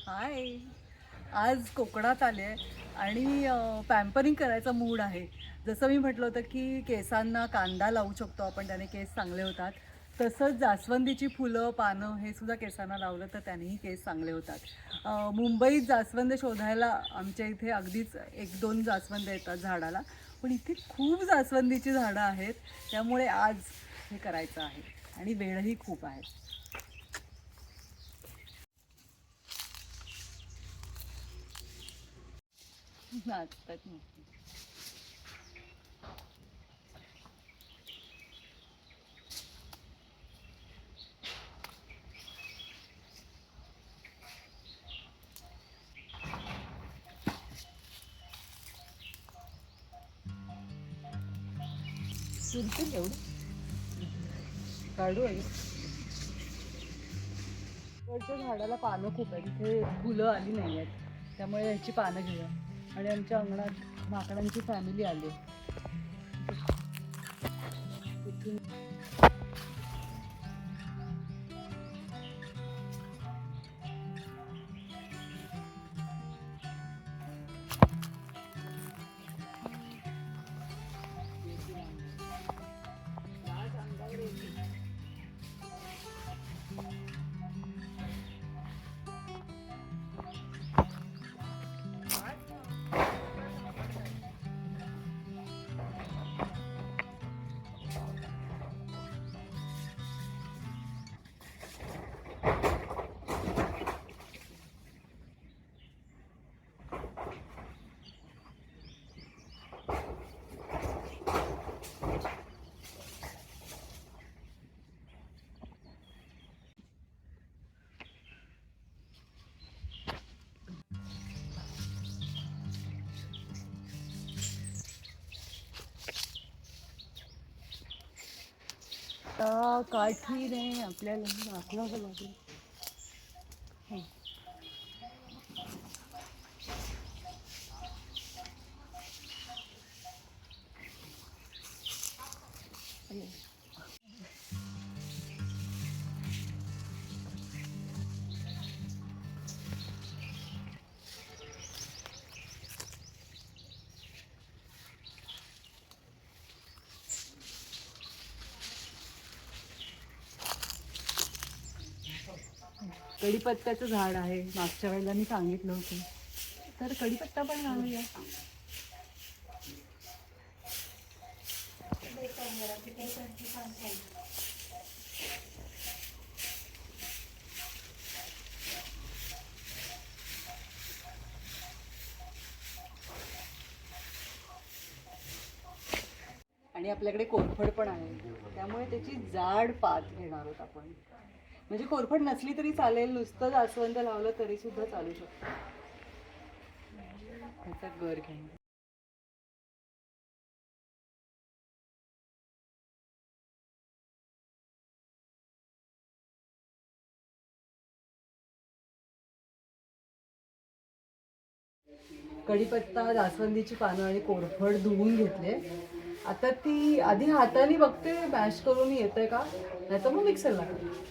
हाय. आज कोकणात आले आणि पॅम्परिंग करायचा मूड आहे. जसं मी म्हटलं होतं की केसांना कांदा लावू शकतो आपण, त्याने केस चांगले होतात. तसंच जास्वंदीची फुलं, पानं हे सुद्धा केसांना लावलं तर त्यानेही केस चांगले होतात. मुंबईत जास्वंद शोधायला आमच्या इथे अगदीच 1-2 जास्वंद येतात झाडाला. पण इथे खूप जास्वंदीची झाडं आहेत. त्यामुळे आज हे करायचं आहे आणि वेळही खूप आहे. नाचतात मग. सुरतील एवढं काढू आहे. इकडच्या झाडाला पानं खूप आहेत, इथे फुलं आली नाही आहेत, त्यामुळे ह्याची पानं घेऊया. आणि आमच्या अंगणात माकडांची फॅमिली आली आहे. इथून काठीने आपल्याला दाखवावं लागेल. कढीपत्त्याचं झाड आहे, मागच्या वेळेला मी सांगितलं होतं, तर कढीपत्ता पण घालूया. आणि आपल्याकडे कोरफड पण आहे, त्यामुळे त्याची जाड पात घेणार आहोत आपण. म्हणजे कोरफड नसली तरी चालेल, नुसतं जास्वंद लावलं तरी सुद्धा चालू शकतं. त्याचा गर घेणार. कढीपत्ता, जास्वंदीची पानं आणि कोरफड धुवून घेतले. आता ती आधी हाताने बघते मॅश करून येते का, नाही तर मग मिक्सरला टाकते.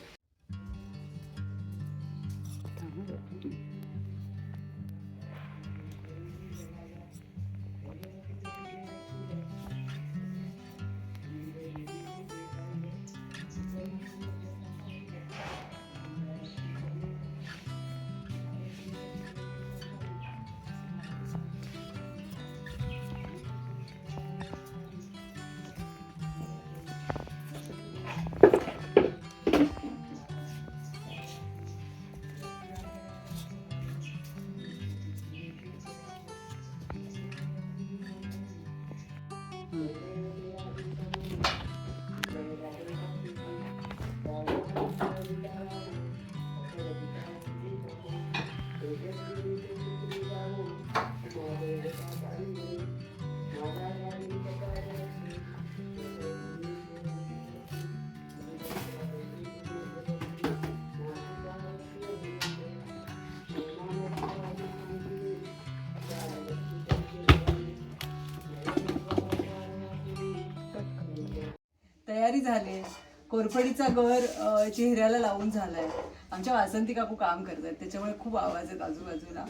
तयारी झाली. कोरफडीचा गर चेहऱ्याला लावून झालाय. आमच्या वासंती काकू काम करतात त्याच्यामुळे खूप आवाज आहेत आजूबाजूला.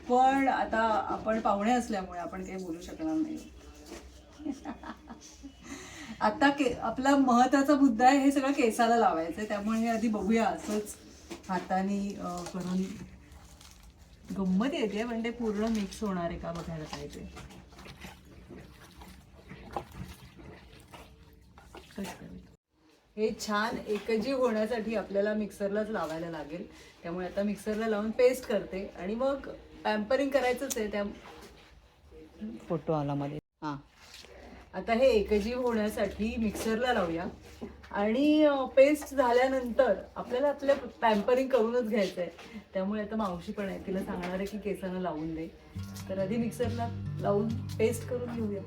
पण आता आपण पाहुणे असल्यामुळे आपण काही बोलू शकणार नाही. आता आपला महत्वाचा मुद्दा आहे हे सगळं केसाला लावायचं आहे, त्यामुळे हे आधी बघूया असंच हाताने करून. गंमत येते पण ते पूर्ण मिक्स होणार आहे का बघायला पाहिजे. हे छान एकजीव होण्यासाठी आपल्याला मिक्सरलाच लावायला लागेल, त्यामुळे आता मिक्सरला लावून पेस्ट करते आणि मग पॅम्परिंग करायचंच आहे. त्या फोटो आला मध्ये. हां, आता हे एकजीव होण्यासाठी मिक्सरला लावूया आणि पेस्ट झाल्यानंतर आपल्याला आपल्या पॅम्परिंग करूनच घ्यायचं आहे. त्यामुळे आता मावशी पण आहे, तिला सांगणार आहे की केसांना लावून दे. तर आधी मिक्सरला लावून पेस्ट करून घेऊया.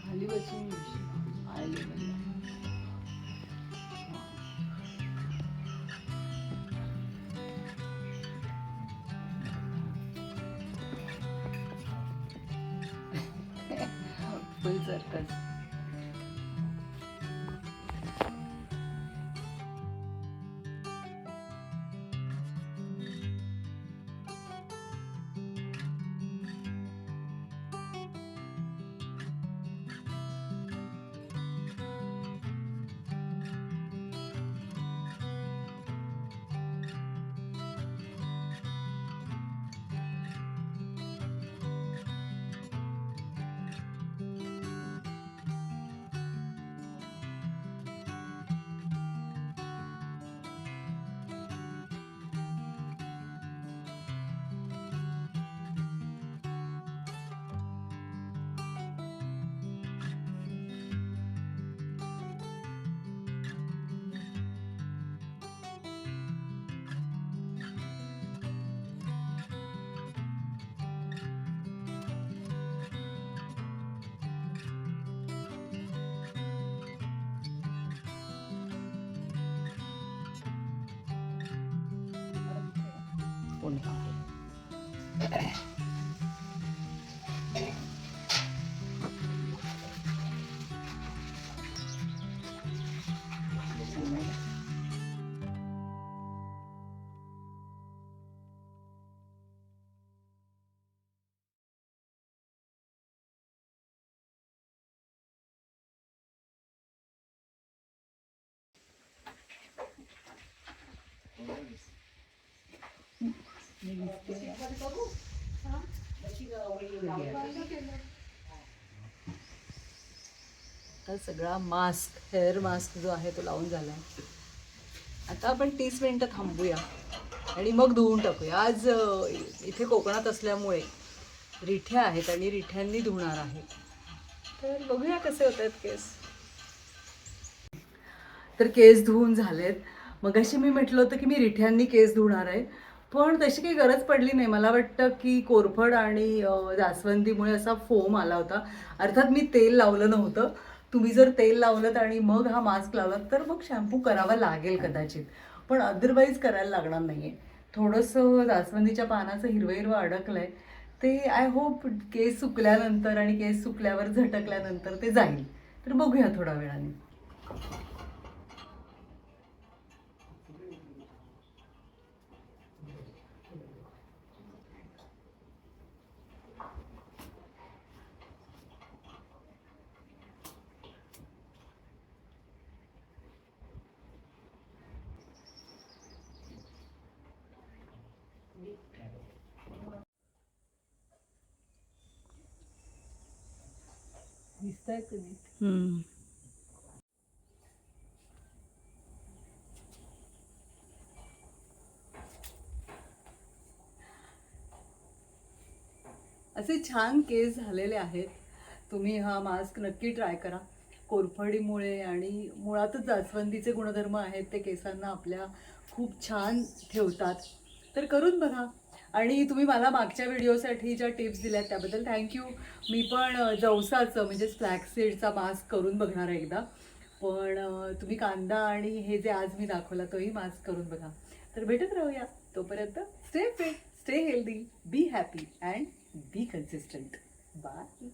खाली बसून फुल सर्कल. आता सगळा मास्क, हेअर मास्क जो आहे तो लावून झालाय. आता आपण 30 मिनिटं थांबूया आणि मग धुवून टाकूया. आज इथे कोकणात असल्यामुळे रिठ्या आहेत आणि रिठ्यांनी धुणार आहे. तर बघूया कसे होत आहेत केस. तर केस धुवून झालेत. मगाशी मी म्हटलं होतं की मी रिठ्यांनी केस धुणार आहे, पण तशी काही गरज पडली नाही. मला वाटतं की कोरफड आणि जास्वंदीमुळे असा फोम आला होता. अर्थात मी तेल लावलं नव्हतं. तुम्ही जर तेल लावलं आणि मग हा मास्क लावलात तर मग शॅम्पू करावा लागेल कदाचित, पण अदरवाईज करायला लागणार नाही आहे. थोडंसं जास्वंदीच्या पानाचं हिरवं हिरवं अडकलं आहे, ते आय होप केस सुकल्यानंतर आणि केस सुकल्यावर झटकल्यानंतर ते जाईल. तर बघूया थोड्या वेळाने. दिसताय तुम्ही? असे छान केस झालेले आहेत. तुम्ही हा मास्क नक्की ट्राय करा. कोरफडीमुळे आणि मुळातच जास्वंदीचे गुणधर्म आहेत ते केसांना आपल्या खूप छान ठेवतात. तर करून बघा. आणि तुम्ही मला मागच्या व्हिडिओसाठी ज्या टिप्स दिल्यात त्याबद्दल थँक्यू. मी पण जवसाचं म्हणजे फ्लॅक्स सीडचा मास्क करून बघणार आहे एकदा. पण तुम्ही कांदा आणि हे जे आज मी दाखवला तोही मास्क करून बघा. तर भेटत राहूया. तोपर्यंत stay fit, stay healthy, be happy and be consistent. Bye.